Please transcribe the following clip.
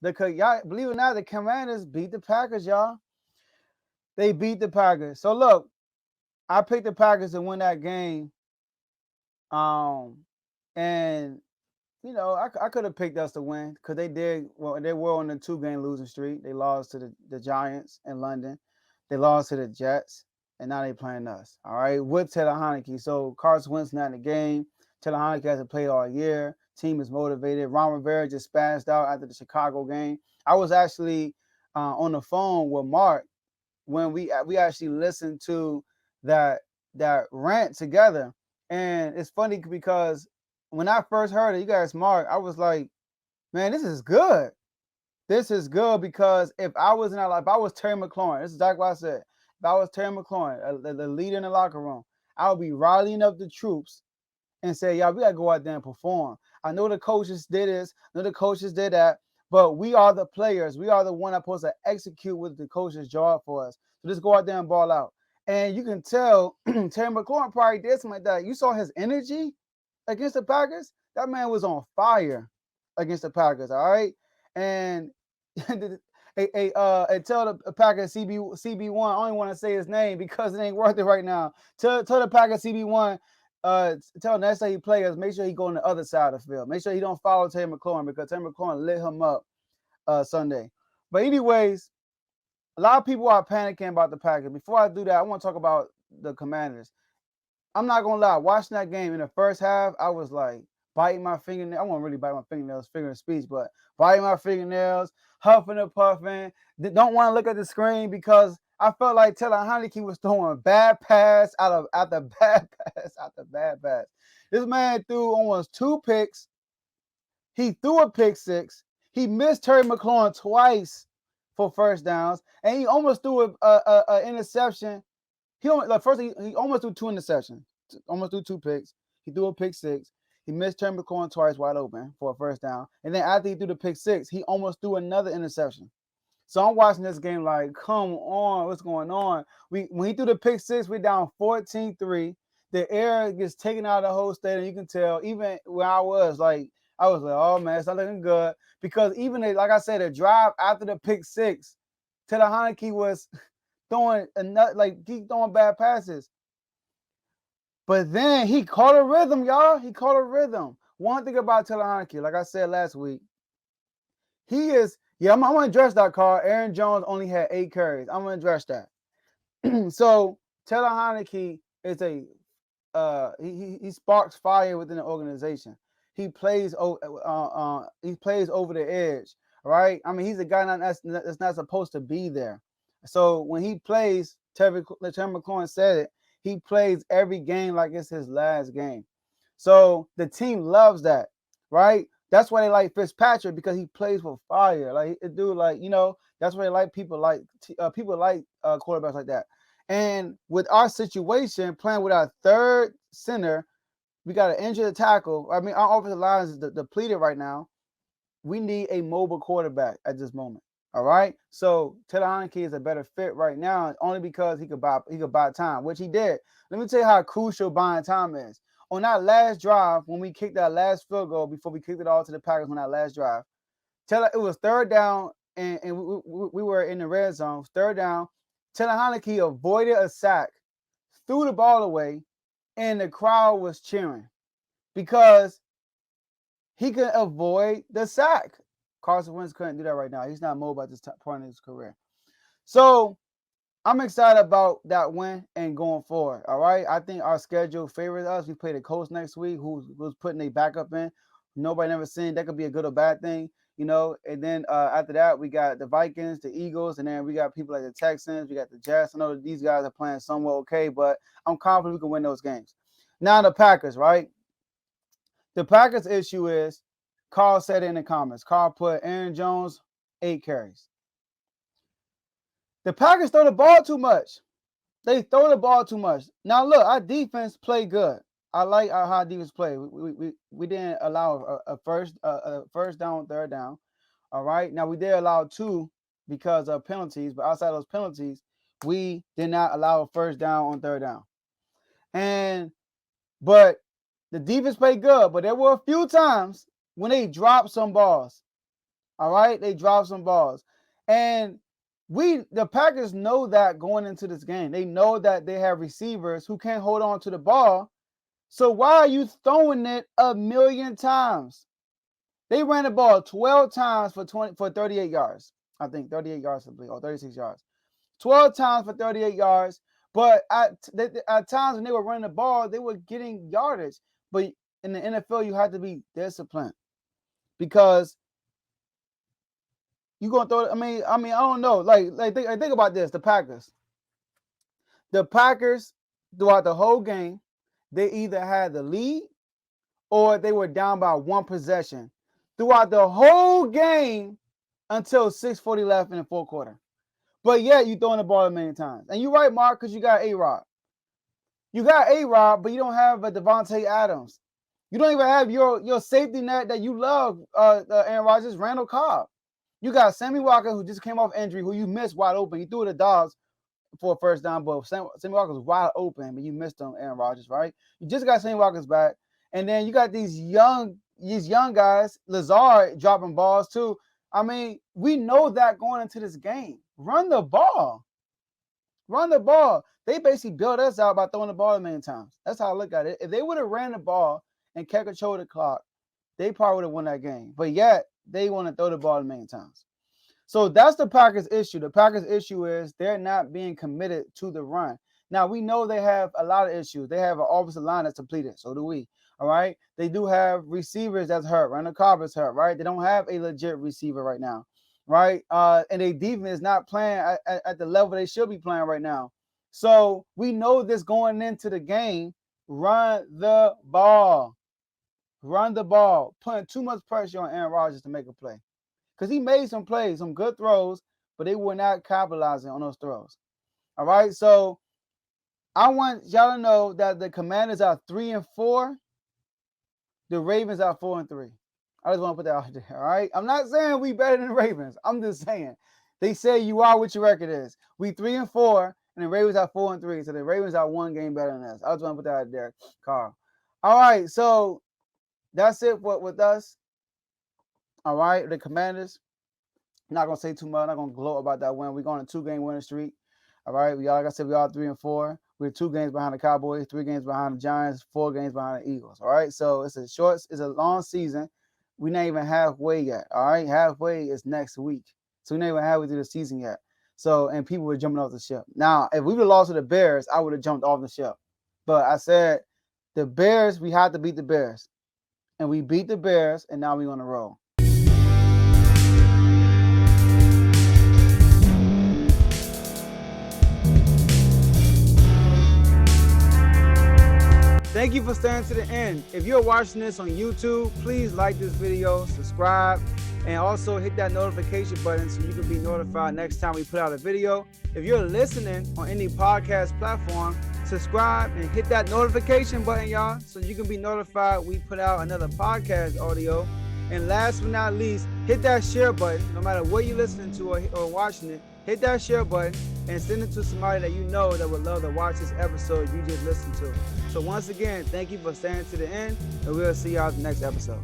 Y'all, believe it or not, the Commanders beat the Packers, y'all. They beat the Packers. So look, I picked the Packers to win that game. And I could have picked us to win because they did. Well, they were on a 2-game losing streak. They lost to the Giants in London. They lost to the Jets, and now they playing us. All right, with Taylor Heinicke. So Carson Wentz not in the game. Taylor Heinicke hasn't played all year. Team is motivated. Ron Rivera just spazzed out after the Chicago game. I was actually on the phone with Mark when we actually listened to that that rant together, and it's funny because when I first heard it, you guys, Mark, I was like, man, this is good. This is good because if I was in that, if I was Terry McLaurin, this is exactly what I said. If I was Terry McLaurin, the leader in the locker room, I would be rallying up the troops and say, y'all, we gotta go out there and perform. I know the coaches did this, I know the coaches did that, but we are the players. We are the one that's supposed to execute what the coach's job for us. So just go out there and ball out. And you can tell Terry McLaurin probably did something like that. You saw his energy against the Packers. That man was on fire against the Packers. All right, and tell the Packers CB1. I don't even want to say his name because it ain't worth it right now. Tell the Packers CB1. Tell him next time he plays, make sure he go on the other side of the field. Make sure he don't follow Terry McLaurin because Terry McLaurin lit him up Sunday. But anyways, a lot of people are panicking about the Packers. Before I do that, I want to talk about the Commanders. I'm not gonna lie, watching that game in the first half, I was like biting my fingernails. I won't really bite my fingernails, figure of speech, but biting my fingernails, huffing and puffing. Don't want to look at the screen because I felt like Taylor Heinicke was throwing bad pass after bad pass after bad pass. This man threw almost 2 picks. He threw a pick six. He missed Terry McLaurin twice for first downs, and he almost threw a interception. He almost threw 2 interceptions, almost threw 2 picks. He threw a pick six. He missed Terry McLaurin twice wide open for a first down. And then after he threw the pick six, he almost threw another interception. So I'm watching this game like, come on, what's going on? When he threw the pick six, we're down 14-3. The air gets taken out of the whole stadium. You can tell, even where I was like, oh man, it's not looking good. Because even like I said, the drive after the pick six, Taylor Heinicke was throwing bad passes. But then he caught a rhythm, y'all. He caught a rhythm. One thing about Taylor Heinicke, like I said last week, I'm gonna address that call. Aaron Jones only had 8 carries. I'm gonna address that. So Taylor Heinicke is he sparks fire within the organization. He plays over the edge, right? I mean, he's a guy that's not supposed to be there. So when he plays, Terry McLaurin said it. He plays every game like it's his last game. So the team loves that, right? That's why they like Fitzpatrick because he plays with fire. Like dude, that's why they like people like quarterbacks like that. And with our situation, playing with our third center, we got to injure the tackle. I mean, our offensive line is depleted right now. We need a mobile quarterback at this moment. All right. So Taylor Heinicke is a better fit right now, only because he could buy time, which he did. Let me tell you how crucial buying time is. On that last drive, when we kicked that last field goal before we kicked it all to the Packers on that last drive, it was third down, and we were in the red zone. Third down, Taylor Heinicke avoided a sack, threw the ball away, and the crowd was cheering because he could avoid the sack. Carson Wentz couldn't do that right now. He's not mobile at this point in his career. So I'm excited about that win and going forward. All right. I think our schedule favors us. We play the Colts next week, who's putting a backup in. Nobody never seen. That could be a good or bad thing, And then after that, we got the Vikings, the Eagles, and then we got people like the Texans. We got the Jets. I know that these guys are playing somewhat okay, but I'm confident we can win those games. Now the Packers, right? The Packers issue is, Carl said it in the comments. Carl put Aaron Jones, 8 carries. The Packers throw the ball too much. They throw the ball too much. Now, look, our defense play good. I like how our defense play. We didn't allow a first down, third down. All right. Now, we did allow 2 because of penalties, but outside of those penalties, we did not allow a first down on third down. But the defense played good, but there were a few times when they dropped some balls. All right, they dropped some balls, and the Packers know that going into this game. They know that they have receivers who can't hold on to the ball. So why are you throwing it a million times? They ran the ball 12 times for 38 yards. I think 38 yards, or 36 yards. 12 times for 38 yards. But at times when they were running the ball, they were getting yardage. But in the NFL, you have to be disciplined because you're gonna throw. I mean, I don't know. Think about this. The Packers throughout the whole game, they either had the lead or they were down by one possession throughout the whole game until 6:40 left in the fourth quarter. But yet you throwing the ball a million times. And you're right, Mark, because you got A-Rod. You got A-Rod, but you don't have a Devontae Adams. You don't even have your safety net that you love, Aaron Rodgers, Randall Cobb. You got Sammy Walker, who just came off injury, who you missed wide open. You threw it to Dobbs for a first down, but Sammy Walker was wide open, but you missed him, Aaron Rodgers, right? You just got Sammy Walker's back. And then you got these young guys, Lazard dropping balls too. I mean, we know that going into this game. Run the ball. Run the ball. They basically built us out by throwing the ball a million times. That's how I look at it. If they would have ran the ball and kept control of the clock, they probably would have won that game. But yet, they want to throw the ball a million times. So that's the Packers' issue. The Packers' issue is they're not being committed to the run. Now, we know they have a lot of issues. They have an offensive line that's depleted. So do we. All right? They do have receivers that's hurt. Randall Cobb is hurt, right? They don't have a legit receiver right now, right? And their defense is not playing at the level they should be playing right now. So we know this going into the game. Run the ball. Run the ball. Putting too much pressure on Aaron Rodgers to make a play. Because he made some plays, some good throws, but they were not capitalizing on those throws. All right, so I want y'all to know that the Commanders are 3-4. The Ravens are 4-3. I just want to put that out there, all right? I'm not saying we better than the Ravens. I'm just saying. They say you are what your record is. We 3-4, and the Ravens are 4-3. So the Ravens are one game better than us. I just want to put that out there, Carl. All right, so that's it with us. All right, the Commanders. Not gonna say too much. Not gonna gloat about that win. We're going on a 2-game winning streak. All right, like I said, we are 3-4. We're 2 games behind the Cowboys, 3 games behind the Giants, 4 games behind the Eagles. All right, so it's a long season. We're not even halfway yet. All right, halfway is next week, so we're not even halfway through the season yet. So, and people were jumping off the ship. Now, if we would have lost to the Bears, I would have jumped off the ship. But I said the Bears, we had to beat the Bears, and we beat the Bears, and now we're on the roll. Thank you for staying to the end. If you're watching this on YouTube, please like this video, subscribe, and also hit that notification button so you can be notified next time we put out a video. If you're listening on any podcast platform, subscribe and hit that notification button, y'all, so you can be notified we put out another podcast audio. And last but not least, hit that share button. No matter what you're listening to or watching it, hit that share button and send it to somebody that you know that would love to watch this episode you just listened to. So once again, thank you for staying to the end, and we'll see y'all at the next episode.